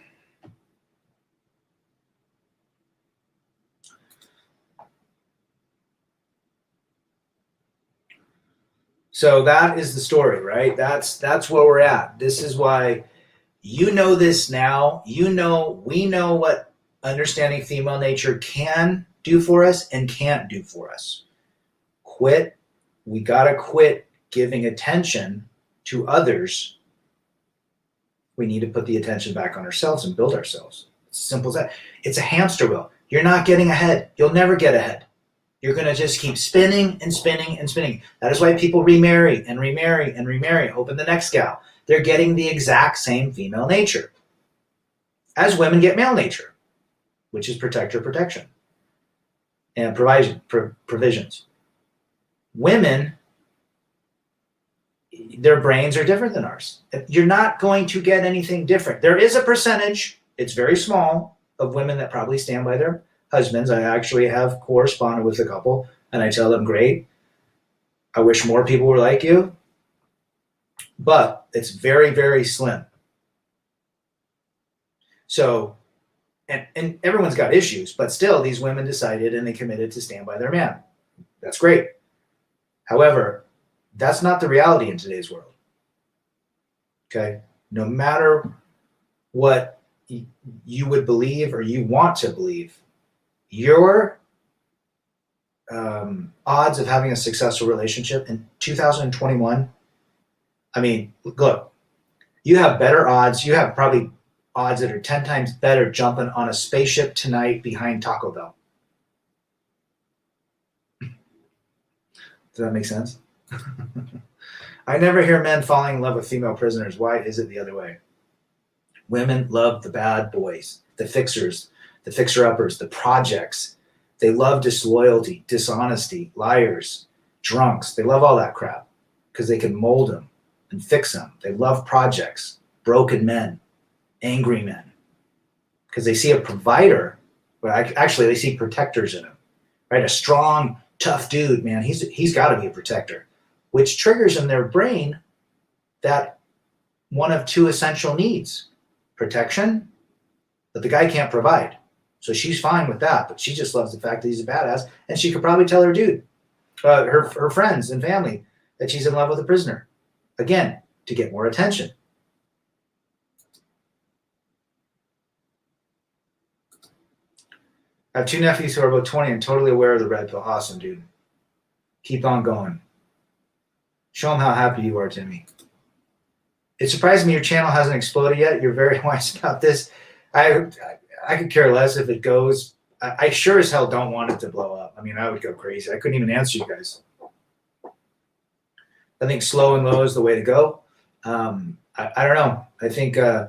[SPEAKER 1] So that is the story, right? That's where we're at. This is why you know this now. We know what understanding female nature can do for us and can't do for us. Quit. We got to quit giving attention to others. We need to put the attention back on ourselves and build ourselves. It's as simple as that. It's a hamster wheel. You're not getting ahead. You'll never get ahead. You're going to just keep spinning and spinning and spinning. That is why people remarry and remarry and remarry, hoping the next gal. They're getting the exact same female nature as women get male nature, which is protector protection and provisions. Women, their brains are different than ours. You're not going to get anything different. There is a percentage, it's very small, of women that probably stand by their husbands. I actually have corresponded with a couple, and I tell them, great, I wish more people were like you, but it's very, very slim. So, and everyone's got issues, but still these women decided and they committed to stand by their man. That's great. However, that's not the reality in today's world. Okay? No matter what you would believe or you want to believe, your odds of having a successful relationship in 2021, I mean, look, you have better odds. You have probably odds that are 10 times better jumping on a spaceship tonight behind Taco Bell. Does that make sense? I never hear men falling in love with female prisoners. Why is it the other way? Women love the bad boys, the fixers, the fixer-uppers, the projects. They love disloyalty, dishonesty, liars, drunks. They love all that crap because they can mold them and fix them. They love projects, broken men, angry men, because they see a provider. Well, actually, they see protectors in him, right? A strong, tough dude, man. He's got to be a protector, which triggers in their brain that one of two essential needs: protection, that the guy can't provide. So she's fine with that, but she just loves the fact that he's a badass, and she could probably tell her dude, her friends and family, that she's in love with a prisoner. Again, to get more attention. I have two nephews who are about 20 and totally aware of the red pill. Awesome, dude. Keep on going. Show them how happy you are, Timmy. It surprised me your channel hasn't exploded yet. You're very wise about this. I could care less if it goes. I sure as hell don't want it to blow up. I mean, I would go crazy. I couldn't even answer you guys. I think slow and low is the way to go. I don't know. I think I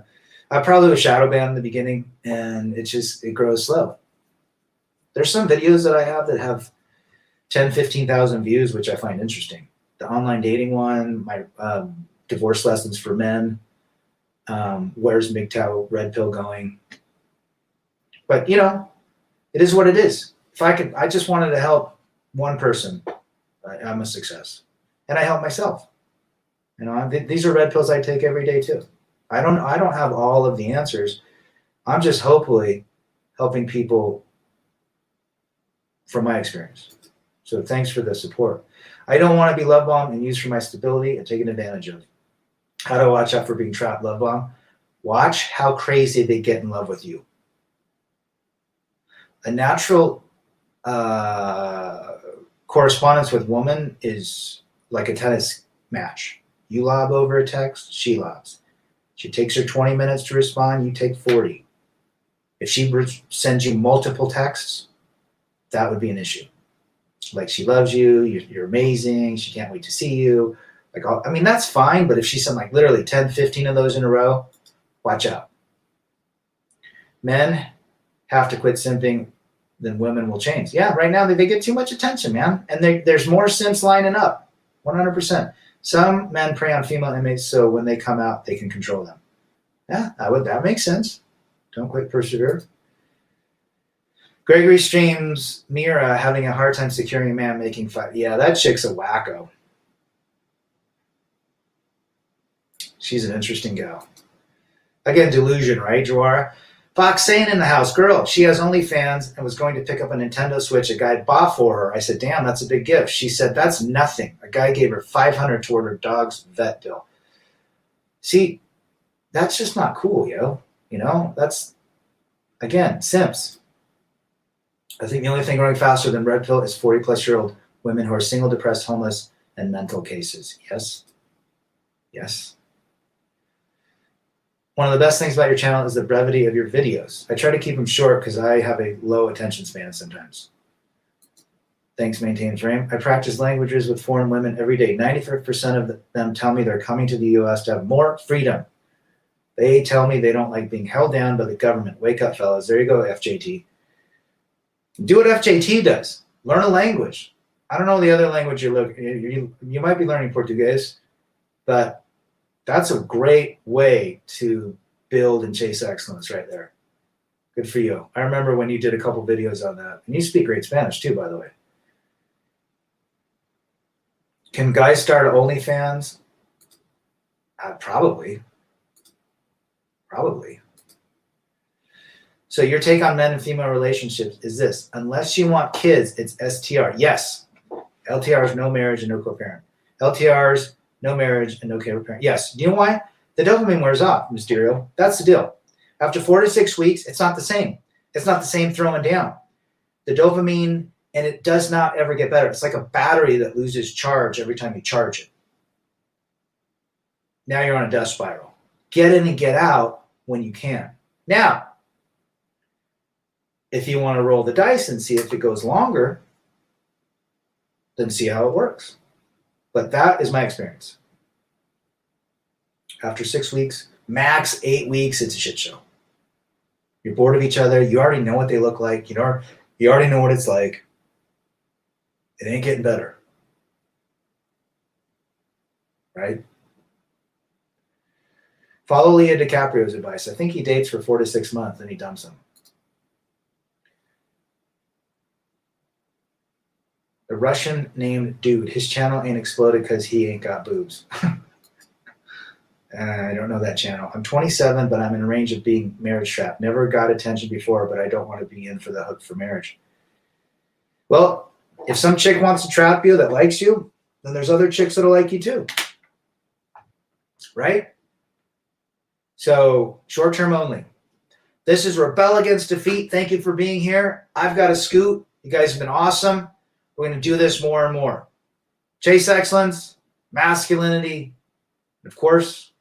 [SPEAKER 1] probably was shadow banned in the beginning, and it grows slow. There's some videos that I have that have 10, 15,000 views, which I find interesting. The online dating one, my divorce lessons for men, where's MGTOW red pill going? But, you know, it is what it is. I just wanted to help one person, I'm a success. And I help myself. You know, these are red pills I take every day too. I don't have all of the answers. I'm just hopefully helping people from my experience. So thanks for the support. I don't want to be love bombed and used for my stability and taken advantage of. How do I watch out for being trapped love bombed? Watch how crazy they get in love with you. A natural correspondence with woman is like a tennis match. You lob over a text, she lobs. She takes her 20 minutes to respond, you take 40. If she sends you multiple texts, that would be an issue. Like, she loves you, you're amazing, she can't wait to see you. Like, I mean, that's fine, but if she sent like literally 10, 15 of those in a row, watch out. Men have to quit simping, then women will change. Yeah, right now they get too much attention, man. And there's more simps lining up, 100%. Some men prey on female inmates so when they come out, they can control them. Yeah, that makes sense. Don't quit, persevere. Gregory streams Mira having a hard time securing a man making fight. Yeah, that chick's a wacko. She's an interesting gal. Again, delusion, right, Joara? Fox saying in the house, girl, she has OnlyFans and was going to pick up a Nintendo Switch a guy bought for her. I said, damn, that's a big gift. She said, that's nothing. A guy gave her $500 toward her dog's vet bill. See, that's just not cool, yo. You know, that's, again, simps. I think the only thing growing faster than red pill is 40-plus-year-old women who are single, depressed, homeless, and mental cases. Yes. Yes. One of the best things about your channel is the brevity of your videos. I try to keep them short because I have a low attention span sometimes. Thanks, maintains Frame. I practice languages with foreign women every day. 95% of them tell me they're coming to the U.S. to have more freedom. They tell me they don't like being held down by the government. Wake up, fellas. There you go, FJT. Do what FJT does. Learn a language. I don't know the other language you're looking. You might be learning Portuguese, but that's a great way to build and chase excellence right there. Good for you. I remember when you did a couple videos on that. And you speak great Spanish too, by the way. Can guys start OnlyFans? Probably. So your take on men and female relationships is this: unless you want kids, it's STR. Yes. LTRs, no marriage and no co-parent. LTRs, no marriage and no co-parent. Yes. Do you know why? The dopamine wears off, Mysterio. That's the deal. After 4 to 6 weeks, it's not the same. It's not the same throwing down. The dopamine, and it does not ever get better. It's like a battery that loses charge every time you charge it. Now you're on a death spiral. Get in and get out when you can. Now, if you want to roll the dice and see if it goes longer, then see how it works. But that is my experience. After 6 weeks, max 8 weeks, it's a shit show. You're bored of each other. You already know what they look like. You already know what it's like. It ain't getting better. Right? Follow Leo DiCaprio's advice. I think he dates for 4 to 6 months and he dumps him. The Russian named dude. His channel ain't exploded because he ain't got boobs. I don't know that channel. I'm 27, but I'm in range of being marriage trapped. Never got attention before, but I don't want to be in for the hook for marriage. Well, if some chick wants to trap you that likes you, then there's other chicks that'll like you too. Right? So, short term only. This is Rebel Against Defeat. Thank you for being here. I've got to scoot. You guys have been awesome. We're going to do this more and more. Chase excellence, masculinity, and of course,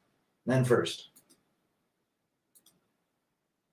[SPEAKER 1] men first.